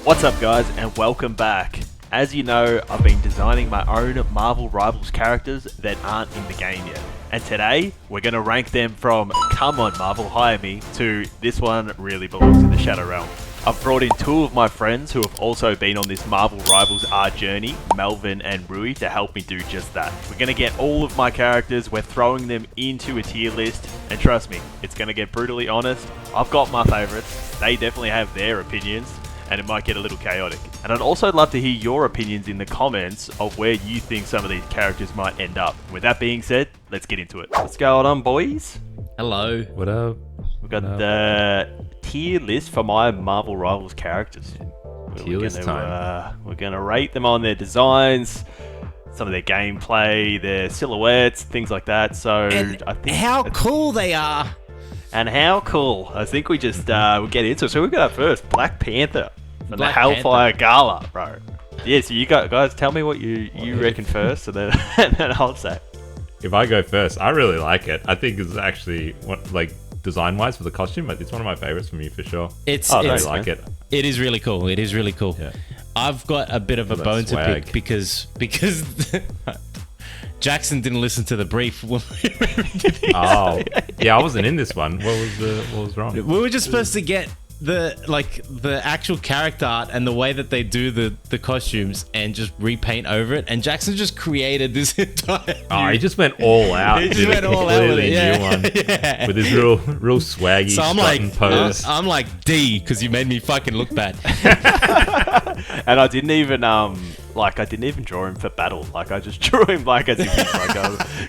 What's up guys and welcome back. As you know, I've been designing my own Marvel Rivals characters that aren't in the game yet. And today, we're going to rank them from come on Marvel hire me to this one really belongs in the Shadow Realm. I've brought in two of my friends who have also been on this Marvel Rivals art journey, Melvin and Rui, to help me do just that. We're going to get all of my characters, we're throwing them into a tier list, and trust me, it's going to get brutally honest. I've got my favourites, they definitely have their opinions, and it might get a little chaotic. And I'd also love to hear your opinions in the comments of where you think some of these characters might end up. With that being said, let's get into it. What's going on, boys? Hello. What up? We've got the tier list for my Marvel Rivals characters. Tier list time. We're going to rate them on their designs, some of their gameplay, their silhouettes, things like that. So And I think how cool they are. And how cool. I think we just we'll get into it. So we've got first Black Panther from the Black Hellfire Gala, bro. Yeah, so you guys tell me what you reckon first, and then I'll say. If I go first, I really like it. I think it's actually design-wise for the costume, it's one of my favorites for me for sure. I really like it. It is really cool. It is really cool. Yeah. I've got a bit of a bone to pick because Jackson didn't listen to the brief. Oh, yeah, I wasn't in this one. What was wrong? We were just supposed to get the actual character art and the way that they do the costumes and just repaint over it, and Jackson just created this entire He just went all out. He just went all out with it, yeah. New one. Yeah. With his real swaggy so I'm like pose. I'm like D because you made me fucking look bad. And I didn't even draw him for battle. Like I just drew him like as if he's like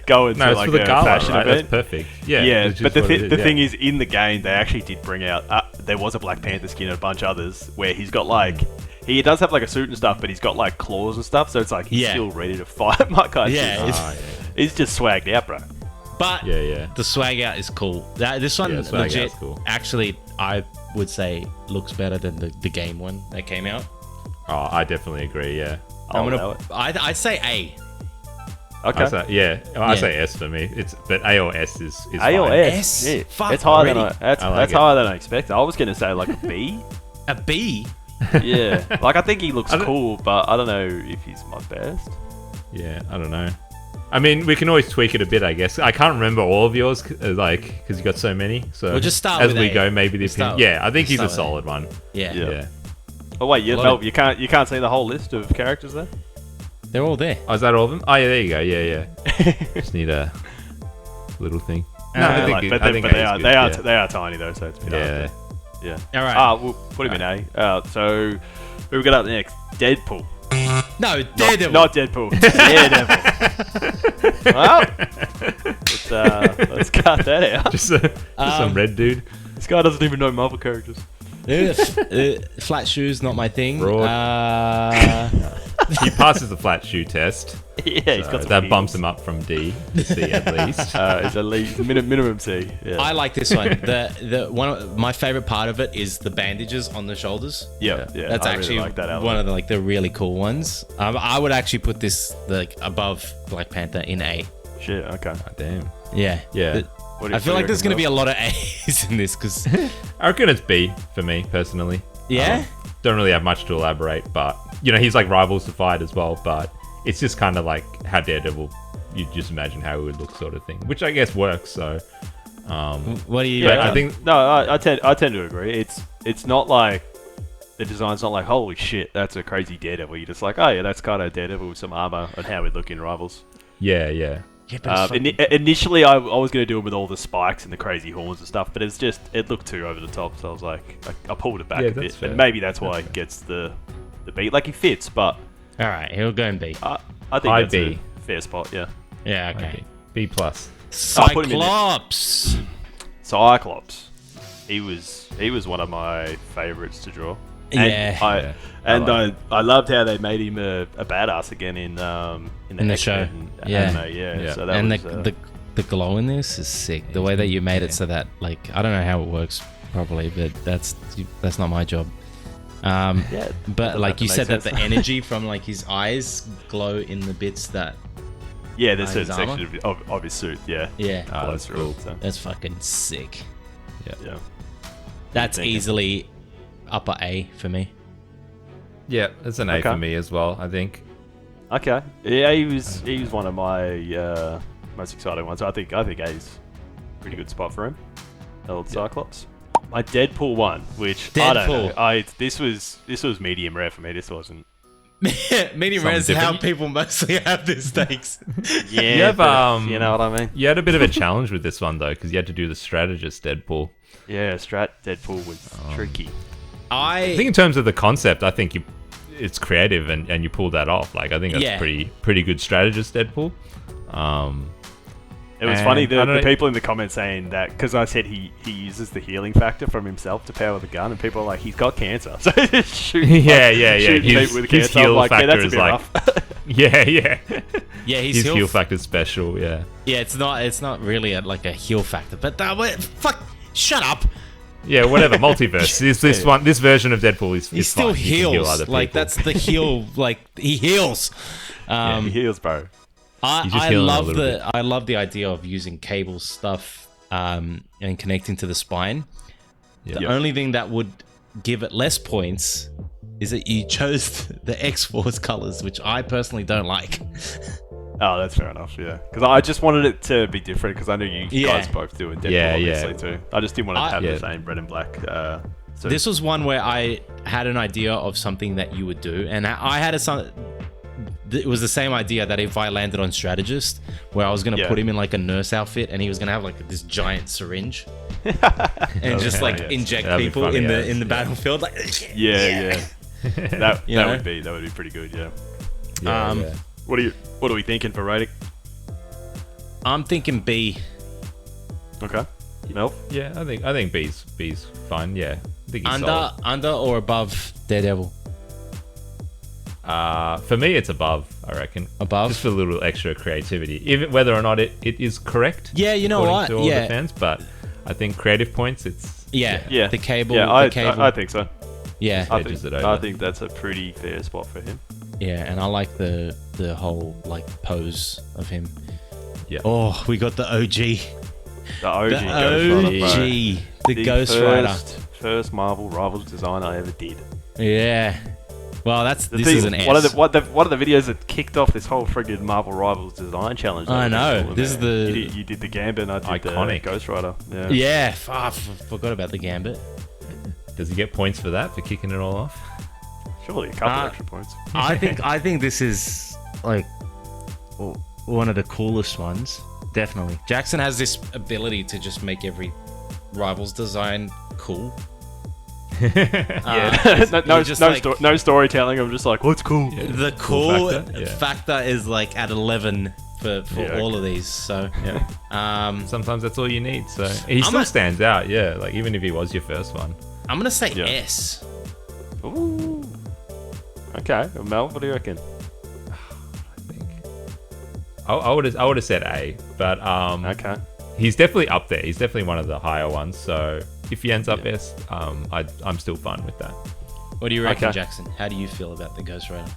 going to like a fashion right? event. That's perfect. Yeah. Yeah, but the thing is, in the game, they actually did bring out. There was a Black Panther skin and a bunch of others where he's got like. He does have like a suit and stuff, but he's got like claws and stuff, so it's like he's still ready to fight. My guy, he's just swagged out, bro. But the swag out is cool. This one legit, cool. Actually, I would say looks better than the game one that came out. Oh, I definitely agree. Yeah. I'd say A. Okay. I say S for me. But A or S is A fine. or S. Yeah. Fuck, it's higher already. that's higher than I expected. I was gonna say like a B. A B. Yeah. Like I think he looks cool, but I don't know if he's my best. Yeah, I don't know. I mean, we can always tweak it a bit, I guess. I can't remember all of yours, because you got so many. So we'll just start as with we A. go. Maybe the opinion. Yeah, I think he's a solid one. Yeah. Oh wait, you can't see the whole list of characters there. They're all there. Oh, is that all of them? Oh yeah, there you go. Yeah. Just need a little thing. No, they are tiny though, so it's a bit yeah. All right. We'll put him in A. So who we got up next? Deadpool. No, Daredevil. Not Deadpool. Daredevil. Well, let's cut that out. Just some red dude. This guy doesn't even know Marvel characters. Flat shoes, not my thing. He passes the flat shoe test. Yeah, so he's got some that heels. bumps him up from D to C at least. It's at least minimum C. Yeah. I like this one. The one of my favorite part of it is the bandages on the shoulders. Yeah. That's actually like that one of the really cool ones. I would actually put this above Black Panther in A. Shit. Okay. Oh, damn. Yeah. I feel like there's going to be a lot of A's in this because I reckon it's B for me personally. Yeah. Don't really have much to elaborate, but he's like rivals to fight as well. But it's just kind of like how Daredevil, you just imagine how it would look, sort of thing, which I guess works. So, what do you? Yeah, I think I tend to agree. It's not like the design's not like holy shit, that's a crazy Daredevil. You're just like, oh yeah, that's kind of Daredevil with some armor and how we look in Rivals. Yeah. Yeah, but initially, I was going to do it with all the spikes and the crazy horns and stuff, but it looked too over the top, so I was like, I pulled it back a bit. Fair. And maybe that's why it gets the beat. Like, he fits, but... All right, he'll go in B. I think that's a fair spot, yeah. Yeah, okay. B+. Cyclops. Cyclops. He was one of my favourites to draw. And I loved how they made him a badass again in the show. Anime, So that and was, the glow in this is sick. The way that you made it so that I don't know how it works properly, but that's not my job. But like you said, that the energy from like his eyes glow in the bits that. Yeah, there's a section of his suit. Yeah. Oh, that's cool. That's fucking sick. Yeah. That's easily upper A for me. Yeah, it's an A Okay. for me as well, I think. Okay. Yeah, he was one of my most exciting ones. I think A's pretty good spot for him. Old Cyclops. My Deadpool one, which I don't know. This was medium rare for me. This wasn't. Medium rare is how people mostly have their stakes. Yeah, you know what I mean. You had a bit of a challenge with this one though, because you had to do the strategist Deadpool. Yeah, Strat Deadpool was tricky. I think in terms of the concept, I think it's creative and you pulled that off. Like I think that's pretty good strategist Deadpool. It was funny, the people in the comments saying that, because I said he uses the healing factor from himself to power the gun, and people are like, he's got cancer. So shooting people with His cancer, heal I'm like, factor that's a is bit like, rough. Yeah, his heal factor is special, yeah. Yeah, it's not really like a heal factor, but fuck, shut up. Yeah, whatever, multiverse. This version of Deadpool is he still fine. heals. Heal other like, people. that's the heal, like, he heals. He heals, bro. I love the idea of using cable stuff and connecting to the spine. The only thing that would give it less points is that you chose the X-Force colors, which I personally don't like. Oh, that's fair enough, yeah. Because I just wanted it to be different, because I know you guys both do in Deadpool, obviously, too. I just didn't want to have the same red and black. So. This was one where I had an idea of something that you would do, and I had it was the same idea that if I landed on strategist, where I was going to put him in like a nurse outfit, and he was going to have like this giant syringe and just like inject people in the battlefield. Like, that would be pretty good. Yeah. What are we thinking for rating? I'm thinking B. Okay. Mel? Yeah, I think B's fine. Yeah, I think he's under or above Daredevil. For me, it's above. I reckon above, just for a little extra creativity, even whether or not it is correct. Yeah, you know what? To all the fans, but I think creative points. It's the cable. Yeah, the cable. I think so. Yeah, I think that's a pretty fair spot for him. Yeah, and I like the whole like pose of him. Yeah. Oh, we got the OG. The OG. The Ghost Rider. First Marvel Rivals design I ever did. Yeah. Well, this is an S. One of the videos that kicked off this whole friggin' Marvel Rivals design challenge. I know. This is the you did the Gambit, and I did iconic the Ghost Rider. Yeah. Yeah. I forgot about the Gambit. Does he get points for that, for kicking it all off? Surely a couple extra points. I think this is like one of the coolest ones. Definitely. Jackson has this ability to just make every Rivals design cool. No storytelling. I'm just like, what's cool? Yeah. The cool factor is like at 11 for all of these. So sometimes that's all you need. So he still stands out. Yeah, like even if he was your first one. I'm gonna say S. Ooh. Okay, Mel, what do you reckon? I think I would have said A, but okay. He's definitely up there. He's definitely one of the higher ones. So if he ends up S, I'm still fine with that. What do you reckon, Jackson? How do you feel about the Ghost Rider?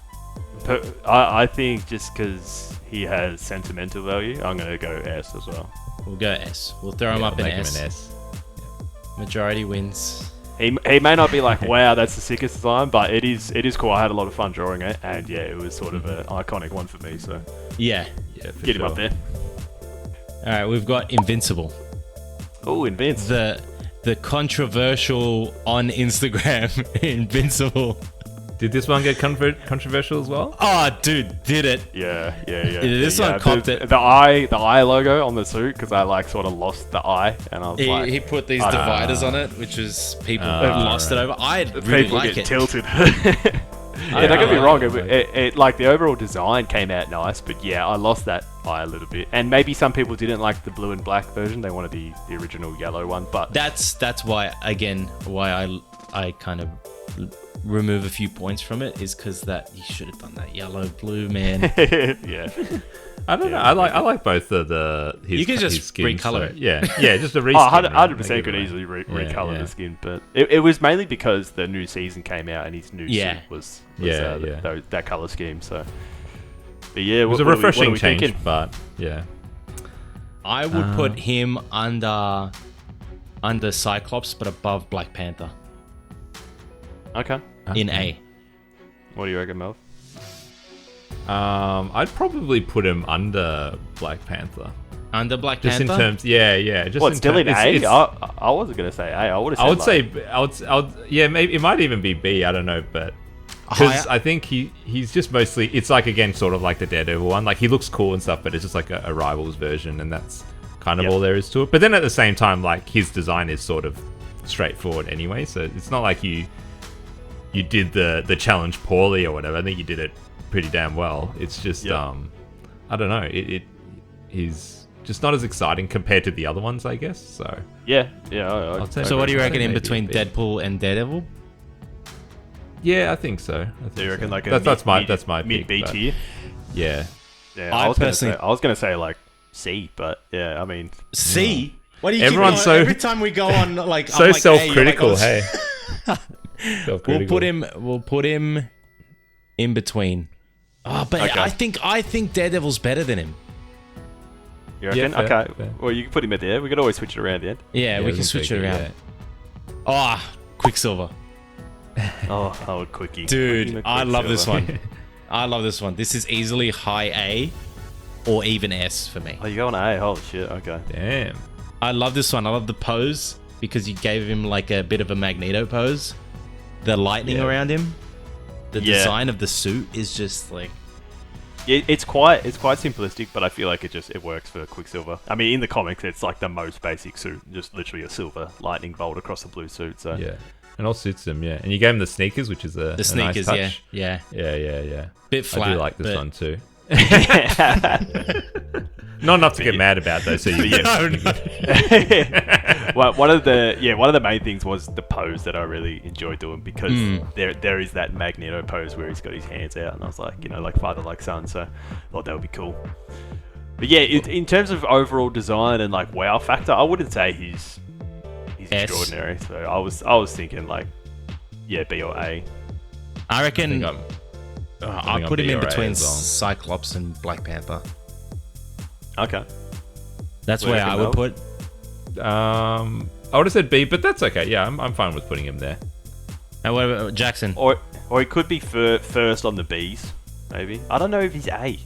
I think just because he has sentimental value, I'm going to go S as well. We'll go S. We'll throw him up in S. Him an S. Majority wins. He may not be like, wow, that's the sickest design, but it is cool. I had a lot of fun drawing it, and yeah, it was sort of an iconic one for me. So yeah, get him up there. All right, we've got Invincible. Oh, The controversial on Instagram Invincible. Did this one get controversial as well? Oh, dude, did it? Yeah. This one copped it. The eye logo on the suit, because I like sort of lost the eye, and I was he put these dividers on it, which is people lost it over. I really people like get it. tilted. Yeah, don't get me wrong. It like the overall design came out nice, but yeah, I lost that eye a little bit. And maybe some people didn't like the blue and black version; they wanted the original yellow one. But that's why I kind of remove a few points from it, is because that you should have done that yellow blue, man. Yeah. I don't know. I like both of his. You can just skins, recolor it. Yeah, just a reskin. 100% could easily recolor the skin, but it was mainly because the new season came out and his new suit was that color scheme. So, but yeah, it was a refreshing change, thinking? But yeah, I would put him under Cyclops, but above Black Panther. Okay. In A. What do you reckon, Mel? I'd probably put him under Black Panther. Under Black Just Panther? in terms, yeah. Just What, still in A? it's- I wasn't gonna say A. I would have said. I would say, yeah, maybe it might even be B. I don't know, but because I think he's just mostly. It's like again, sort of like the Daredevil one. Like he looks cool and stuff, but it's just like a Rivals version, and that's kind of all there is to it. But then at the same time, like his design is sort of straightforward anyway. So it's not like you did the challenge poorly or whatever. I think you did it pretty damn well. It's just I don't know. He's just not as exciting compared to the other ones, I guess. So Yeah. I'd say So what do you maybe reckon in a between B. Deadpool and Daredevil? Yeah, I think so. Do you reckon like a that's my mid pick, B but tier? Yeah. Yeah, I personally- I was gonna say like C, but yeah, I mean, C? What do you Everyone's keep so- every time we go on like So I'm like, self-critical, hey, hey. We'll put him in between. Oh, but Okay. I think Daredevil's better than him. you reckon? fair, Okay. fair. Well, you can put him at there. We could always switch it around at the end. Yeah, we can switch it around. Oh, Quicksilver. Oh, quickie. Dude, I love this one. I love this one. This is easily high A or even S for me. Oh, you going A? Holy shit. Okay. Damn. I love this one. I love the pose because you gave him like a bit of a Magneto pose. The lightning around him. The design of the suit is just like... Yeah, it's quite simplistic, but I feel like it works for Quicksilver. I mean, in the comics, it's like the most basic suit, just literally a silver lightning bolt across the blue suit. So Yeah. And all suits him, yeah. And you gave him the sneakers, which is a sneakers, nice touch. yeah. Yeah. Bit flat. I do like this but- one too. Not enough to get mad about though. So you well, one of the main things was the pose that I really enjoyed doing because there is that Magneto pose where he's got his hands out, and I was like, like father like son, so I thought that would be cool. But yeah, in terms of overall design and like wow factor, I wouldn't say he's S. extraordinary. So I was thinking like B or A. I reckon I I'll think put I'm him in B or A between as well. Cyclops and Black Panther. Okay. That's Where where I would Mel? put. I would have said B, but that's okay. Yeah, I'm fine with putting him there. And what about Jackson? Or he could be first on the Bs, maybe. I don't know if he's A.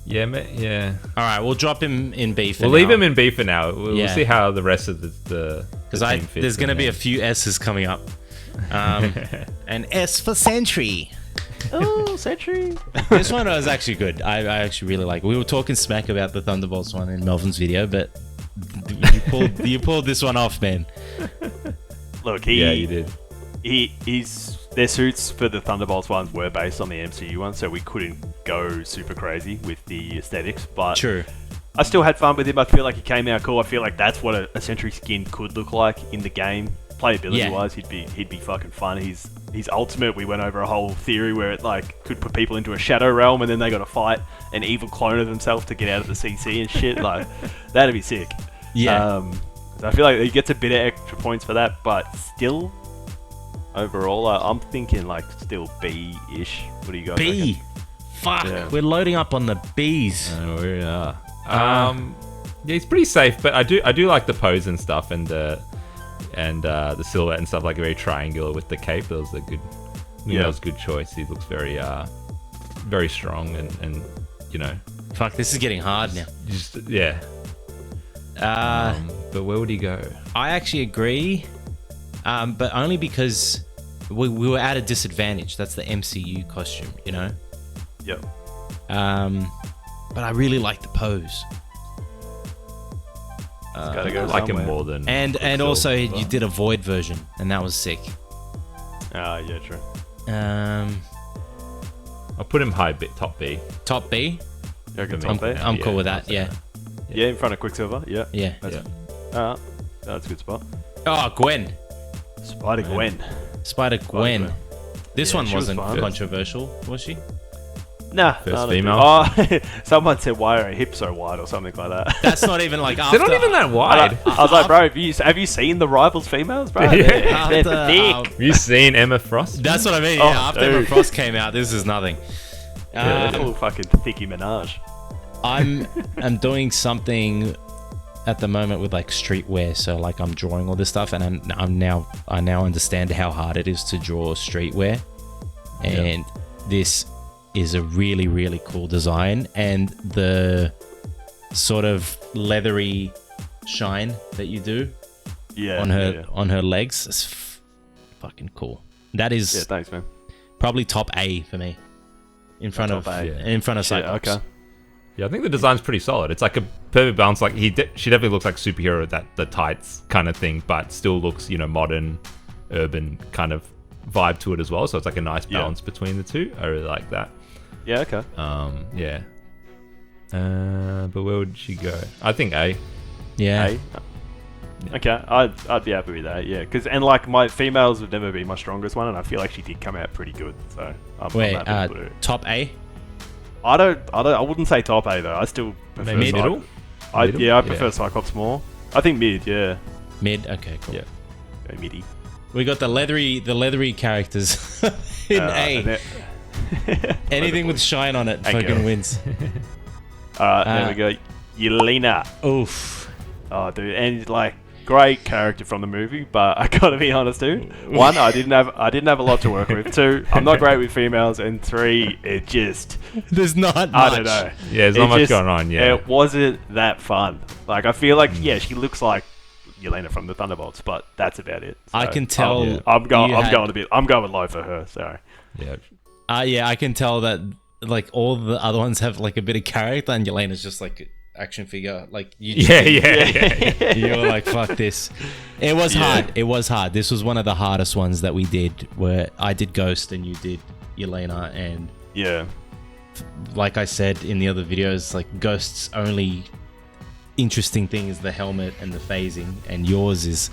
Yeah, yeah. All right, we'll drop him in B for We'll now. leave him in B for now. We'll Yeah. see how the rest of the because team fits there's going to in be a there. few S's coming up. An S for Sentry. Oh, Sentry. This one was actually good. I actually really like it. We were talking smack about the Thunderbolts one in Melvin's video, but you pulled this one off, man. Look, Yeah, you did. Their suits for the Thunderbolts ones were based on the MCU ones, so we couldn't go super crazy with the aesthetics. But True. I still had fun with him. I feel like he came out cool. I feel like that's what a Sentry skin could look like in the game. Playability wise, he'd be fucking fun. His ultimate, we went over a whole theory where it like could put people into a shadow realm and then they got to fight an evil clone of themselves to get out of the CC and shit. Like that'd be sick. Yeah. So I feel like he gets a bit of extra points for that, but still, overall, I'm thinking like still B-ish. What do you guys B. reckon? Fuck. Yeah. We're loading up on the B's. We are. Yeah, he's pretty safe, but I do like the pose and stuff, and the silhouette and stuff, like very triangular with the cape. That was a good. That was a good choice. He looks very very strong and Fuck, this is getting hard now. just yeah. But where would he go? I actually agree, but only because we were at a disadvantage. That's the MCU costume, Yep. But I really like the pose. Gotta go I like him somewhere. more than And also Quicksilver. you did a Void version, and that was sick. Yeah, true. I'll put him top B. Top B. You reckon I'm- top B? I'm cool with I'll that. say Yeah. that. Yeah, in front of Quicksilver. Yeah. Yeah. That's a good spot. Oh, Gwen. Spider Gwen. Spider Gwen. Gwen. This Yeah, one she was wasn't fun. controversial, was she? Nah. First no, female. Oh, someone said why are her hips so wide or something like that. That's not even like after. They're not even that wide. I was like, bro, have you seen the Rivals females, bro? They're After, thick. Have you seen Emma Frost? That's what I mean. Oh, Yeah, after Emma dude. Frost came out, this is nothing. Yeah, full fucking thicky Minaj. I'm doing something at the moment with like streetwear, so like I'm drawing all this stuff, and I now understand how hard it is to draw streetwear, and this is a really, really cool design, and the sort of leathery shine that you do on her legs is fucking cool. That is thanks, man. Probably top A for me, in front of Cyclops. Okay. Yeah, I think the design's pretty solid. It's like a perfect balance. Like she definitely looks like superhero with the tights kind of thing, but still looks, modern, urban kind of vibe to it as well. So it's like a nice balance between the two. I really like that. Yeah. Okay. Yeah. But where would she go? I think A. Yeah. A? Okay, I'd be happy with that. Yeah, like my females have never been my strongest one, and I feel like she did come out pretty good. So I'm happy to put her. Top A. I wouldn't say top A though. I still prefer middle. I prefer Cyclops more. I think mid. Yeah. Mid. Okay. Cool. Yeah. Go midi. We got the leathery characters in A. Anything with shine on it fucking wins. There we go. Yelena. Oof. Oh, dude, and like great character from the movie, but I gotta be honest too. One, I didn't have a lot to work with. Two, I'm not great with females, and three, it just there's not much. I don't know. Yeah, there's not much going on. Yeah, it wasn't that fun. Like I feel like she looks like Yelena from the Thunderbolts, but that's about it. So, I can tell. I'm going low for her. Sorry. Yeah. I can tell that like all the other ones have like a bit of character, and Yelena's just like action figure. Like you were like, fuck this. It was hard. It was hard. This was one of the hardest ones that we did, where I did Ghost and you did Yelena, and like I said in the other videos, like Ghost's only interesting thing is the helmet and the phasing, and yours is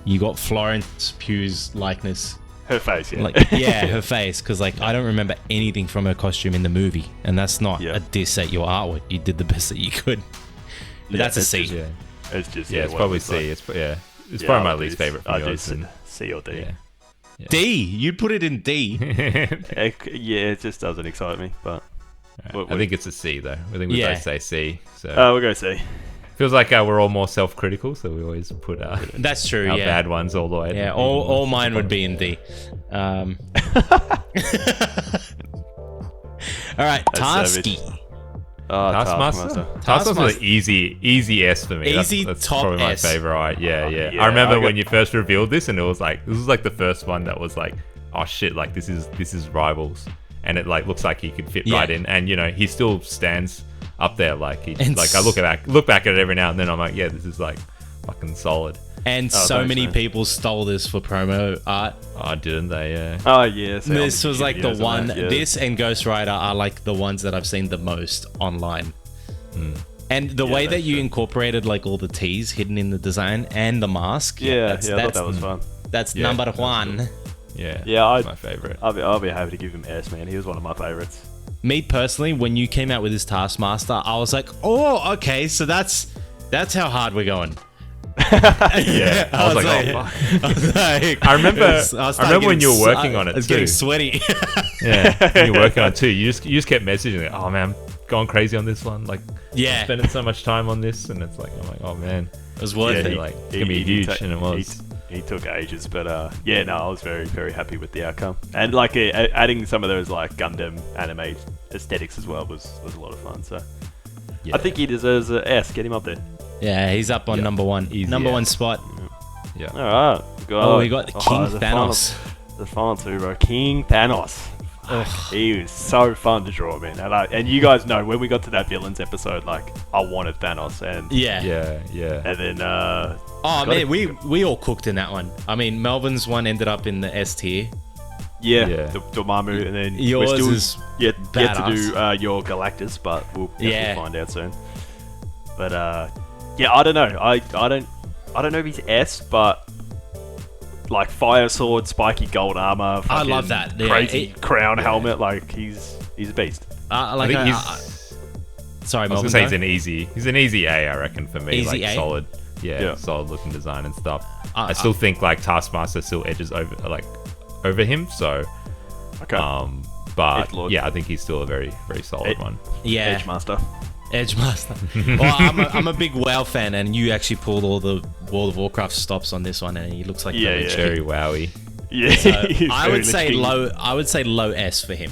you got Florence Pugh's likeness. Her face, her face, because like I don't remember anything from her costume in the movie, and that's not a diss at your artwork. You did the best that you could. But that's a C. It's just it's probably C. It's probably my least favorite from yours. C or D. Yeah. D. You'd put it in D. It just doesn't excite me. But I think it's a C though. I think we both say C. So we'll go C. Feels like we're all more self-critical, so we always put that's true. our bad ones all the way. Yeah, all mine would be in D. All right, Tarsky. Taskmaster. Taskmaster's an easy S for me. That's top probably my S. favorite. Yeah. I remember when you first revealed this, and it was like this was like the first one that was like, oh shit, like this is Rivals, and it like looks like he could fit right in, and he still stands up there. Like I look back at it every now and then. I'm like, yeah, this is like fucking solid. And so many people stole this for promo art. Oh, didn't they? Yeah. Oh, yeah. This was like the one. This and Ghost Rider are like the ones that I've seen the most online. And the way that you incorporated like all the T's hidden in the design and the mask. I thought that was fun. That's number one. Yeah. Yeah, my favorite. I'll be happy to give him S, man. He was one of my favorites. Me personally, when you came out with this Taskmaster, I was like, oh, okay, so that's how hard we're going. I was like, oh, fuck. I was like, I remember when you were working on it. It's getting sweaty. When you were working on it too. You just kept messaging like, oh man, I'm going crazy on this one. Like, spending so much time on this, and it's like, I'm like, oh man, it was worth it. Like, it's gonna be huge, and it was. He took ages, but I was very, very happy with the outcome. And like adding some of those like Gundam anime aesthetics as well was a lot of fun. So I think he deserves an S. Get him up there. Yeah, he's up on number one. Number one spot. Yeah. All right. We got King Thanos. The final two, bro. King Thanos. He was so fun to draw, man. And you guys know when we got to that villains episode, like I wanted Thanos, and and then we all cooked in that one. I mean, Melvin's one ended up in the S tier. The Dormammu, and then yours is yet to do your Galactus, but we'll find out soon. But I don't know. I don't know if he's S, but like fire sword, spiky gold armor. I love that. Crazy crown helmet. Like he's a beast. Sorry, I was gonna say he's an easy A, I reckon, for me. Easy like A? solid, solid looking design and stuff. I still think like Taskmaster still edges over him. So, okay. But I think he's still a very, very solid one. Yeah, Edgemaster. Edgemaster. Well, I'm a big WoW fan, and you actually pulled all the World of Warcraft stops on this one, and he looks like Very wowy. Yeah, So I would say low. I would say low S for him.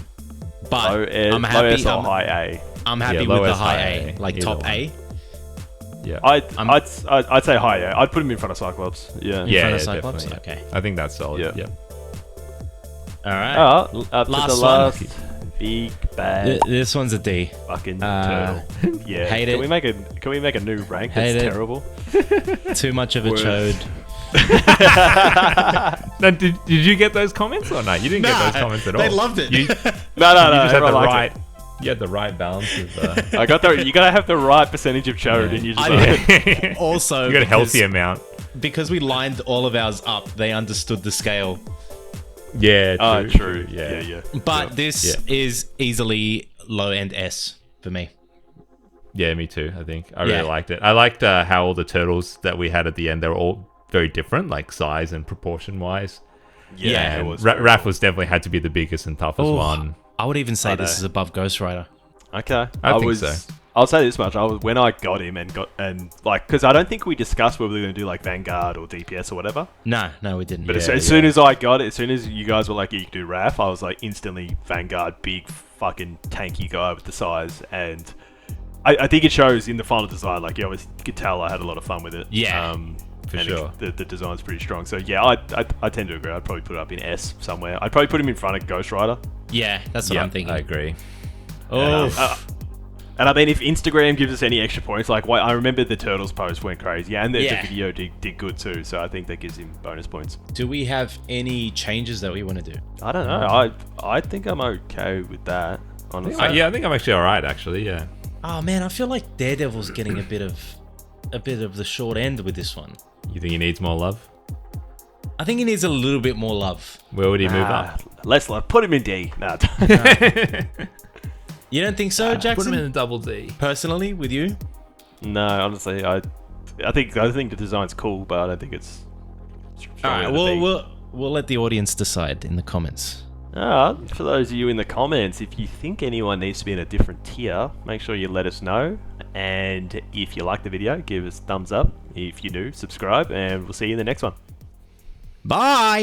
But low S, I'm happy. low S or high A. I'm happy low with the S, high high A, A, like either top one. A. Yeah. I'd say high A. I'd put him in front of Cyclops. Yeah. In Yeah, front of yeah, Cyclops? definitely. Okay. I think that's solid. Yeah. Yep. All right. Up to Last the one. last big bad This one's a D. fucking turtle. Yeah. hate can it. we make a new rank Hate that's it. terrible? Too much of a Worst. chode. Now, did you get those comments or no? You didn't get those comments at all. They loved it. You, you No. just had the everyone liked right. it. You had the right balance of. I got the. You gotta have the right percentage of chode, and you just. Like, Also, you got a healthy because- amount. because we lined all of ours up, they understood the scale. Yeah. oh, True. true. Yeah. But this Yeah. is easily low end S for me. Yeah, me too. I think I Yeah. really liked it. I liked how all the turtles that we had at the end, they were all very different, like size and proportion wise. Yeah, it And was. Raph was definitely had to be the biggest and toughest Oh, one. I would even say I this know. is above Ghost Rider. Okay. I think so. I'll say this much. When I got him and because I don't think we discussed whether we were going to do like Vanguard or DPS or whatever. No, we didn't. But Yeah, as soon as I got it, as soon as you guys were like, you can do Raph, I was like instantly Vanguard, big fucking tanky guy with the size. And I think it shows in the final design. Like, you could tell I had a lot of fun with it. Yeah, for and sure. The design's pretty strong. So yeah, I tend to agree. I'd probably put it up in S somewhere. I'd probably put him in front of Ghost Rider. Yeah, that's what I'm thinking. I agree. And I mean, if Instagram gives us any extra points, like I remember the Turtles post went crazy, and the video did good too. So I think that gives him bonus points. Do we have any changes that we want to do? I don't know. I think I'm okay with that. Honestly, Yeah, I think I'm actually all right. Actually, yeah. Oh man, I feel like Daredevil's getting a bit of the short end with this one. You think he needs more love? I think he needs a little bit more love. Where would he move up? Let's put him in D. Nah. You don't think so, Jackson? Put him in a double D. Personally, with you? No, honestly, I think the design's cool, but I don't think it's. All right, we'll let the audience decide in the comments. For those of you in the comments, if you think anyone needs to be in a different tier, make sure you let us know. And if you like the video, give us a thumbs up. If you do, subscribe, and we'll see you in the next one. Bye.